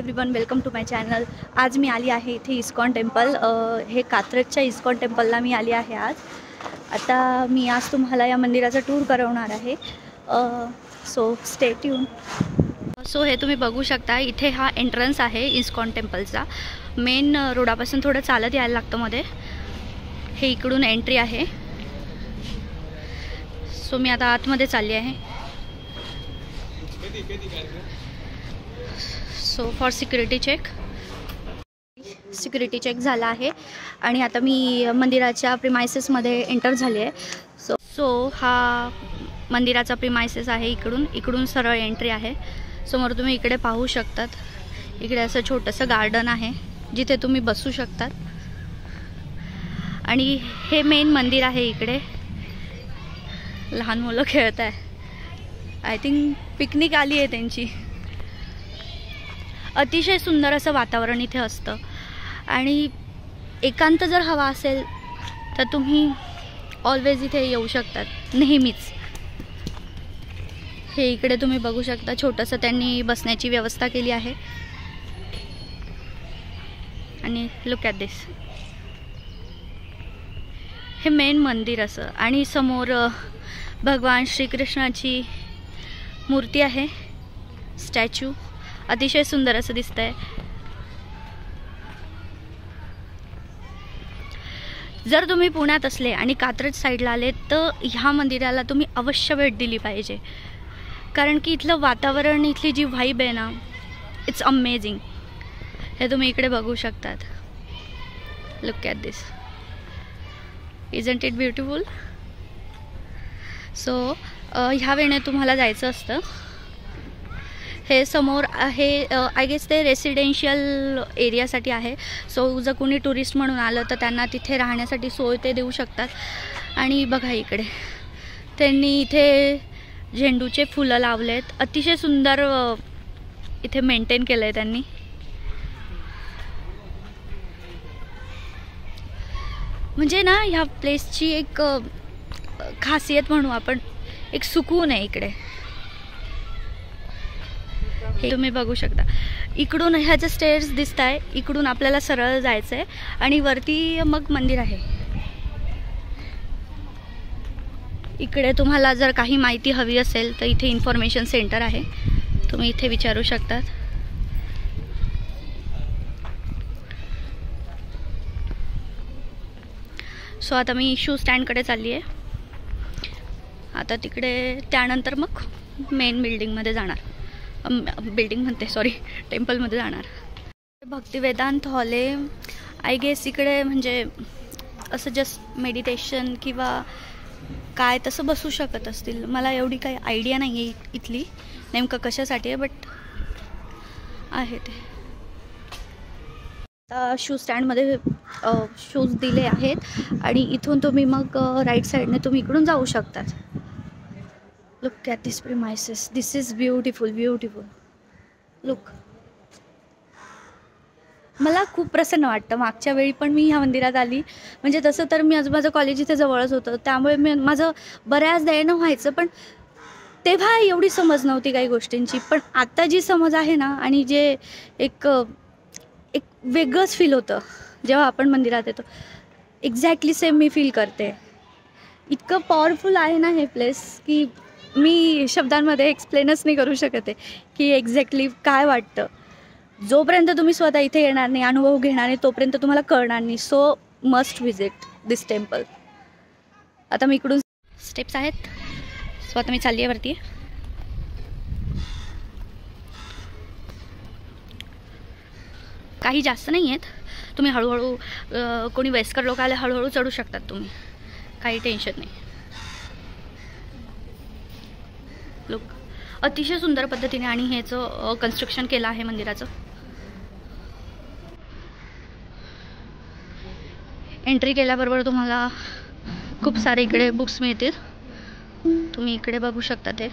Everyone, welcome to my channel. आज मी आली आहे इथे इस्कॉन टेम्पल, हे कात्रजच्या इस्कॉन टेम्पलला मी आली आहे आज। आता मी आज तुम्हाला या मंदिराचा टूर करवणार आहे, सो स्टे ट्यून। सो हे तुम्ही बघू शकता, इथे हा एंट्रन्स आहे इस्कॉन टेम्पलचा। मेन रोडापासून थोडं चालत यायला लागतं मध्ये, हे इकडून एंट्री आहे। सो मी आता आतमध्ये चालली आहे। सो फॉर सिक्युरिटी चेक झाला आहे आणि आता मी मंदिराच्या प्रिमाइसेसमध्ये एंटर झाली आहे। सो हा मंदिराचा प्रिमाइसेस आहे। इकडून सरळ एंट्री आहे। समोर तुम्ही इकडे पाहू शकतात, इकडे असं छोटंसं गार्डन आहे जिथे तुम्ही बसू शकतात आणि हे मेन मंदिर आहे। इकडे लहान मुलं खेळत आहे, आय थिंक पिकनिक आली आहे त्यांची। अतिशय सुंदर असं वातावरण इथे असतं आणि एकांत जर हवा असेल तर तुम्ही ऑलवेज इथे येऊ शकतात, नेहमीच। हे इकडे तुम्ही बघू शकता, छोटंसं त्यांनी बसण्याची व्यवस्था केली आहे आणि लुक ॲट दिस, हे मेन मंदिर असं। आणि समोर भगवान श्रीकृष्णाची मूर्ती आहे, स्टॅच्यू, अतिशय सुंदर असं दिसतंय। जर तुम्ही पुण्यात असले आणि कात्रज साईडला आले तर ह्या मंदिराला तुम्ही अवश्य भेट दिली पाहिजे, कारण की इथलं वातावरण, इथली जी व्हाईब आहे ना, इट्स अमेझिंग। हे तुम्ही इकडे बघू शकतात, look at this, isn't it beautiful. So ह्या वेळेने तुम्हाला जायचं असतं। हे समोर आहे, आय गेस ते रेसिडेन्शियल एरियासाठी आहे। सो जर कोणी टुरिस्ट म्हणून आलं तर त्यांना तिथे राहण्यासाठी सोय ते देऊ शकतात। आणि बघा इकडे त्यांनी इथे झेंडूचे फुलं लावलेत, अतिशय सुंदर इथे मेंटेन केलं आहे त्यांनी। म्हणजे ना, ह्या प्लेसची एक खासियत म्हणू आपण, एक सुकून आहे इकडे। हे तुम्ही बघू शकता, इकडून ह्याचे स्टेअर्स दिसत आहे, इकडून आपल्याला सरळ जायचं आहे आणि वरती मग मंदिर आहे। इकडे तुम्हाला जर काही माहिती हवी असेल तर इथे इन्फॉर्मेशन सेंटर आहे, तुम्ही इथे विचारू शकतात। सो आता मी शू स्टँडकडे चालली आहे। आता तिकडे त्यानंतर मग मेन बिल्डिंगमध्ये जाणार, टेम्पलमध्ये जाणार। भक्तिवेदांत हॉल आहे, आय गेस इकडे म्हणजे असं जस्ट मेडिटेशन किंवा काय तसं बसू शकत असतील, मला एवढी काही आयडिया नाही आहे इथली नेमकं कशासाठी आहे, बट आहे ते। शू स्टँडमध्ये शूज दिले आहेत आणि इथून तुम्ही मग राईट साईडने तुम्ही इकडून जाऊ शकतात। Look at this premises, this is beautiful. Look, मला खूप प्रसन्न वाटतं। मागच्या वेळी पण मी ह्या मंदिरात आली, म्हणजे तसं तर माझं कॉलेज इथे जवळच होतं, त्यामुळे माझं बऱ्याचदा येणं व्हायचं, पण तेव्हा एवढी समज नव्हती काही गोष्टींची। पण आता जी समज आहे ना, आणि जे एक वेगळंच फील होतं जेव्हा आपण मंदिरात येतो, एक्झॅक्टली सेम मी फील करते। इतकं पॉवरफुल आहे ना हे प्लेस की मी शब्दांमध्ये एक्सप्लेनच नाही करू शकत आहे की एक्झॅक्टली काय वाटतं। जोपर्यंत तुम्ही स्वतः इथे येणार नाही, अनुभव घेणार नाही, तोपर्यंत तुम्हाला कळणार नाही। सो मस्ट विजिट दिस टेम्पल। आता मी इकडून स्टेप्स आहेत, सो आता मी चालली आहे वरती। काही जास्त नाही आहेत, तुम्ही हळूहळू, कोणी वयस्कर लोक आले हळूहळू चढू शकतात तुम्ही, काही टेन्शन नाही। लुक, अतिशय सुंदर पद्धतीने आणि ह्याचं कन्स्ट्रक्शन केलं आहे मंदिराचं। एंट्री केल्याबरोबर तुम्हाला खूप सारे इकडे बुक्स मिळतील, तुम्ही इकडे बघू शकता ते।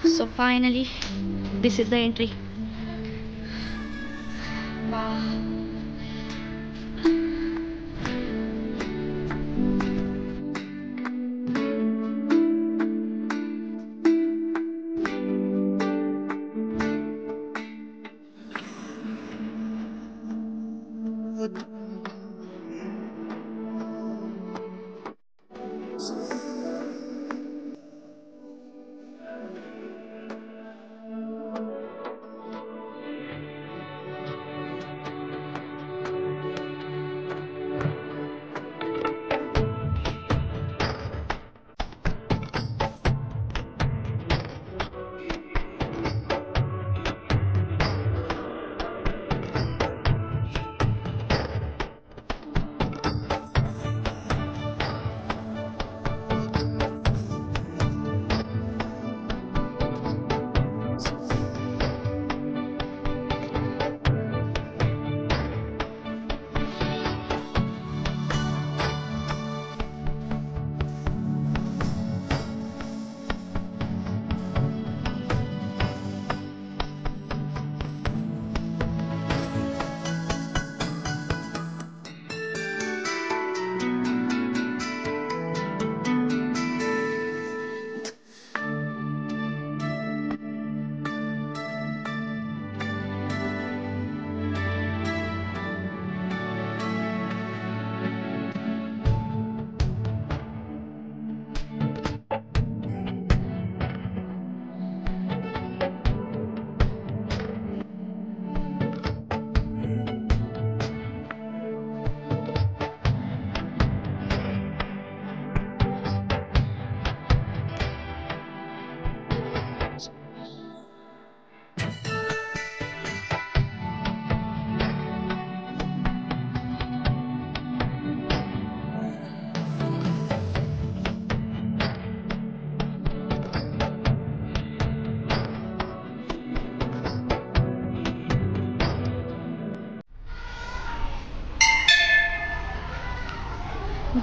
So finally this is the entry.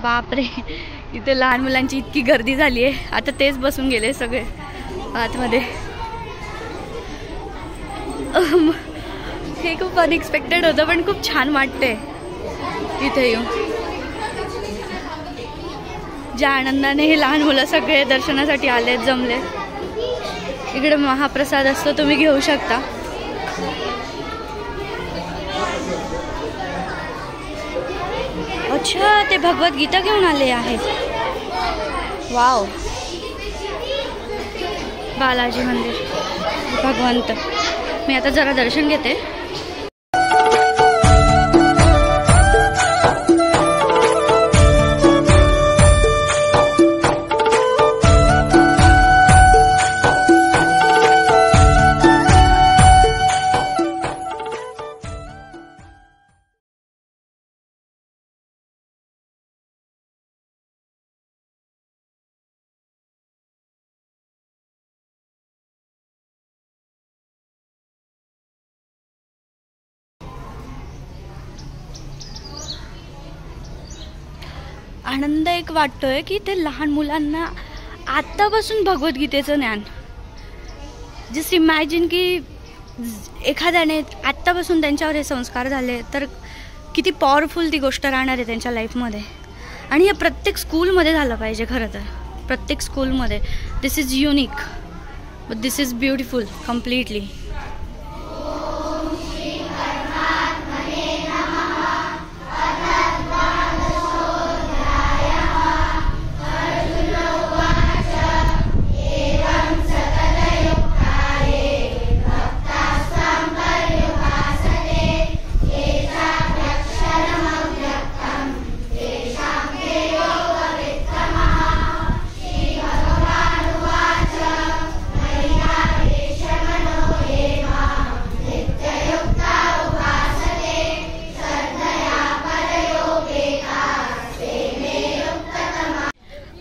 बापरे, इथे लहान मुलांची इतकी गर्दी झाली आहे. आता तेच बसून गेले सगळे आतमध्ये. हे खूप अनएक्सपेक्टेड होतं, पण खूप छान वाटते इथे येऊन. ज्या आनंदाने हे लहान मुलं सगळे दर्शनासाठी आले, जमले. इकडे महाप्रसाद असतो, तुम्ही घेऊ शकता. अच्छा, ते भगवद्गीता घेऊन आले आहेत. वाव. बालाजी मंदिर, भगवंत. मी आता जरा दर्शन घेते. आनंद एक वाटतोय की ते लहान मुलांना आत्तापासून भगवद्गीतेचं ज्ञान. जस्ट इमॅजिन की एखाद्याने आत्तापासून त्यांच्यावर हे संस्कार झाले तर किती पॉवरफुल ती गोष्ट राहणार आहे त्यांच्या लाईफमध्ये. आणि हे प्रत्येक स्कूलमध्ये झालं पाहिजे खरं तर, प्रत्येक स्कूलमध्ये. This is unique but this is beautiful completely.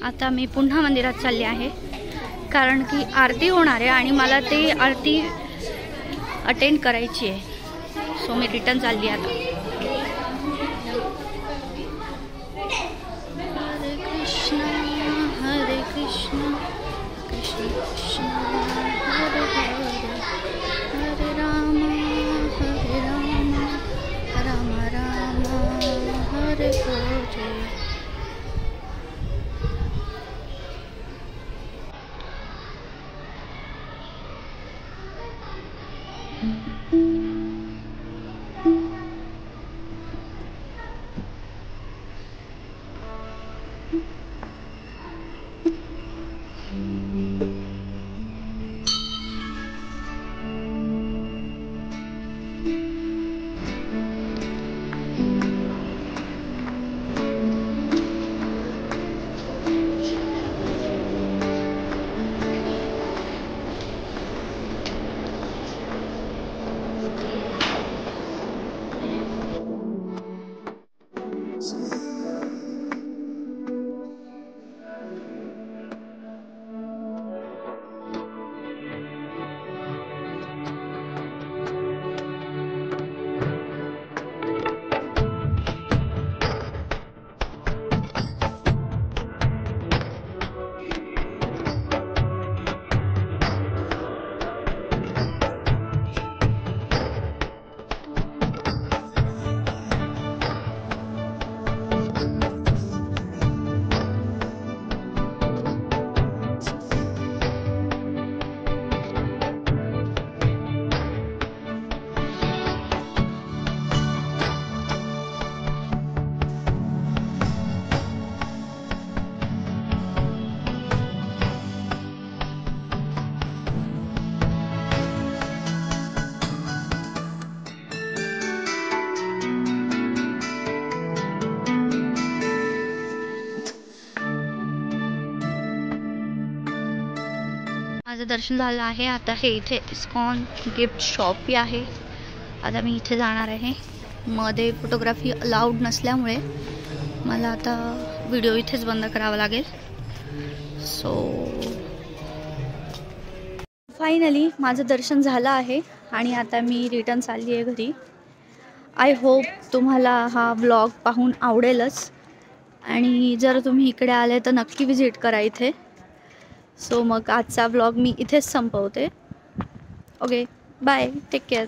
आता मी पुन्हा मंदिरात चालली आहे कारण की आरती होणार आहे आणि मला ती आरती अटेंड करायची आहे. सो मी रिटर्न चालली आता. हरे कृष्ण कृष्ण कृष्ण हरे हरे, हरे राम राम राम हरे हरे. माझं दर्शन झालं आहे. आता हे इथे इस्कॉन गिफ्ट शॉपही आहे. आता मी इथे जाणार आहे. मध्ये फोटोग्राफी अलाउड नसल्यामुळे मला आता व्हिडिओ इथेच बंद करावा लागेल. सो फायनली माझं दर्शन झालं आहे आणि आता मी रिटर्न चालली आहे घरी. आय होप तुम्हाला हा व्लॉग पाहून आवडेलच. आणि जर तुम्ही इकडे आले तर नक्की विजिट करा इथे. सो मग आजचा व्लॉग मी इथेच संपवते. Okay, bye, take care.